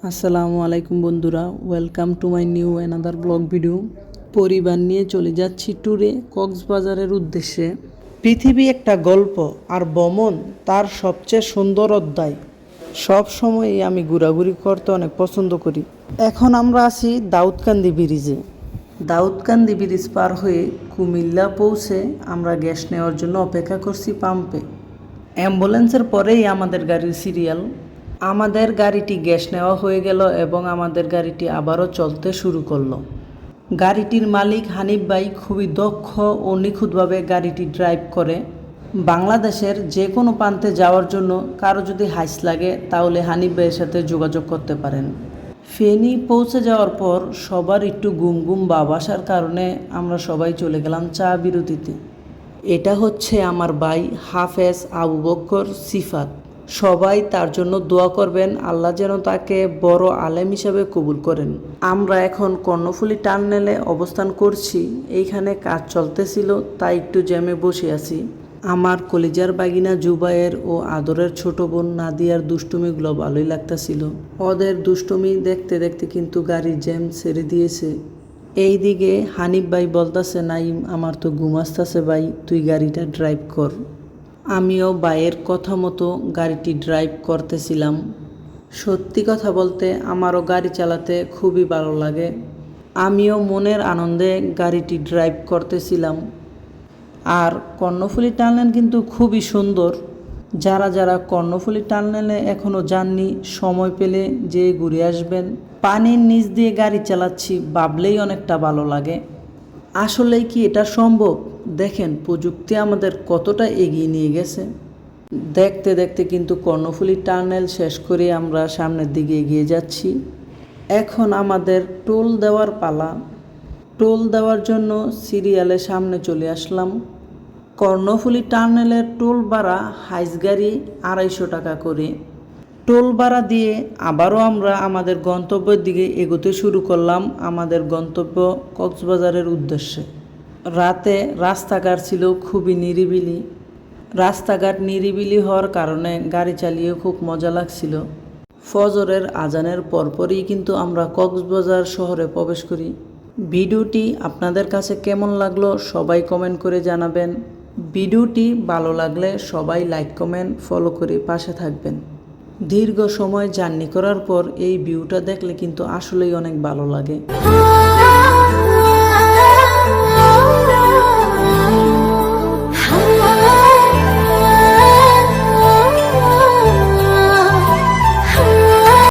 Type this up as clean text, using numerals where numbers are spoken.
আসসালামু আলাইকুম বন্ধুরা, welcome to my new another blog video. পরিবার নিয়ে চলে যাচ্ছি ট্যুরে কক্সবাজারের উদ্দেশ্যে। পৃথিবী একটা গল্প আর ভ্রমণ তার সবচেয়ে সুন্দর অধ্যায়। সব সময়ই আমি ঘোরাঘুরি করতে অনেক পছন্দ করি। এখন আমরা আছি দাউদকান্দি ব্রিজে। দাউদকান্দি ব্রিজ পার হয়ে কুমিল্লা পৌঁছে আমরা গ্যাস নেওয়ার জন্য অপেক্ষা করছি পাম্পে। অ্যাম্বুলেন্সের পরেই আমাদের গাড়ির সিরিয়াল। আমাদের গাড়িটি গ্যাস নেওয়া হয়ে গেল এবং আমাদের গাড়িটি আবারও চলতে শুরু করলো। গাড়িটির মালিক হানিফ ভাই খুবই দক্ষ ও নিখুঁতভাবে গাড়িটি ড্রাইভ করে। বাংলাদেশের যে কোনো প্রান্তে যাওয়ার জন্য কারো যদি হাইস লাগে তাহলে হানিফ ভাইয়ের সাথে যোগাযোগ করতে পারেন। ফেনী পৌঁছে যাওয়ার পর সবার একটু ঘুম ঘুম ভাব আসার কারণে আমরা সবাই চলে গেলাম চা বিরতিতে। এটা হচ্ছে আমার ভাই হাফেজ আবু বকর সিফাত। সবাই তার জন্য দোয়া করবেন, আল্লাহ যেন তাকে বড় আলেম হিসাবে কবুল করেন। আমরা এখন কর্ণফুলী টার্মিনালে অবস্থান করছি। এইখানে কাজ চলতেছিল, তাই একটু জ্যামে বসে আছি। আমার কলিজার বাগিনা জুবায়ের ও আদরের ছোট বোন নাদিয়ার দুষ্টুমিগুলো ভালোই লাগতেছিল। ওদের দুষ্টুমি দেখতে দেখতে কিন্তু গাড়ির জ্যাম ছেড়ে দিয়েছে। এইদিকে হানিফ ভাই বলতেছে, নাইম আমার তো ঘুম আসতেছে ভাই, তুই গাড়িটা ড্রাইভ কর। আমিও ভাইয়ের কথা মতো গাড়িটি ড্রাইভ করতেছিলাম। সত্যি কথা বলতে আমারও গাড়ি চালাতে খুবই ভালো লাগে। আমিও মনের আনন্দে গাড়িটি ড্রাইভ করতেছিলাম। আর কর্ণফুলী টানেল কিন্তু খুবই সুন্দর। যারা যারা কর্ণফুলী টানেলে এখনও যাননি, সময় পেলে যে ঘুরে আসবেন। পানির নিচ দিয়ে গাড়ি চালাচ্ছি ভাবলেই অনেকটা ভালো লাগে। আসলেই কি এটা সম্ভব? দেখেন প্রযুক্তি আমাদের কতটা এগিয়ে নিয়ে গেছে। দেখতে দেখতে কিন্তু কর্ণফুলী টানেল শেষ করে আমরা সামনের দিকে এগিয়ে যাচ্ছি। এখন আমাদের টোল দেওয়ার পালা। টোল দেওয়ার জন্য সিরিয়ালের সামনে চলে আসলাম। কর্ণফুলী টানেলের টোল ভাড়া হাইস গাড়ি 250 টাকা করে। টোল ভাড়া দিয়ে আবারও আমরা আমাদের গন্তব্যের দিকে এগোতে শুরু করলাম, আমাদের গন্তব্য কক্সবাজারের উদ্দেশ্যে। রাতে রাস্তাঘাট ছিল খুবই নিরিবিলি। রাস্তাঘাট নিরিবিলি হওয়ার কারণে গাড়ি চালিয়ে খুব মজা লাগছিল। ফজরের আজানের পরপরই কিন্তু আমরা কক্সবাজার শহরে প্রবেশ করি। ভিডিওটি আপনাদের কাছে কেমন লাগলো সবাই কমেন্ট করে জানাবেন। ভিডিওটি ভালো লাগলে সবাই লাইক কমেন্ট ফলো করে পাশে থাকবেন। দীর্ঘ সময় জার্নি করার পর এই ভিউটা দেখলে কিন্তু আসলেই অনেক ভালো লাগে।